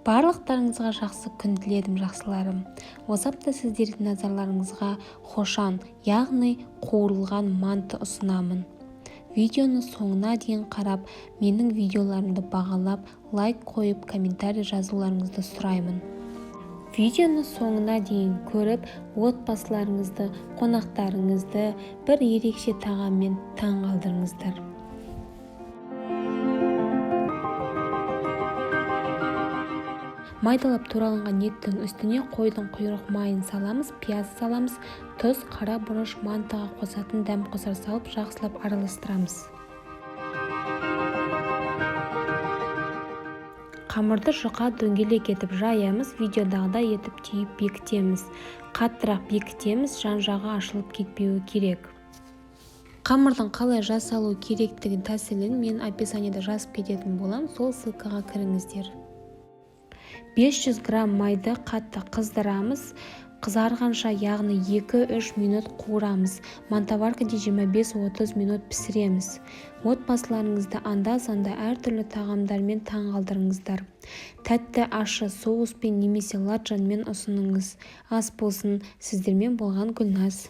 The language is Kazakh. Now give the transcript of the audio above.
Барлықтарыңызға жақсы күн тіледім, жақсыларым. Осы апта сіздердің назарларыңызға хошан, яғни қуырылған манты ұсынамын. Видеоны соңына дейін қарап, менің видеоларымды бағалап, лайк қойып, комментарий жазуларыңызды сұраймын. Видеоны соңына дейін көріп, отбасыларыңызды, қонақтарыңызды бір ерекше тағаммен таңғалдырыңыздар. Майдалап туралынған еттің үстіне қойдың құйрық майын саламыз, пияз саламыз, тұз, қара бұрыш, мантыға қосатын дәм қосар салып, жақсылап араластырамыз. Қамырды жұқа дөңгелек етіп жаямыз, видеодағыдай етіп түйіп бекітеміз. Қаттырақ бекітеміз, жан-жағы ашылып кетпеуі керек. Қамырдың қалай жасалу керектігін тәсілін мен описаниеда жазып кететін болам, сол ссылкаға кіріңіздер. 500 грамм майды қатты қыздырамыз, қызарғанша, яғни 2-3 минут қуырамыз. Мантоваркада 25-30 минут пісіреміз. Отбасыларыңызды анда-санда әртүрлі тағамдармен таңғалдырыңыздар. Тәтті ащы соуспен немесе ладжанмен ұсыныңыз. Ас болсын. Сіздермен болған Гүлназ.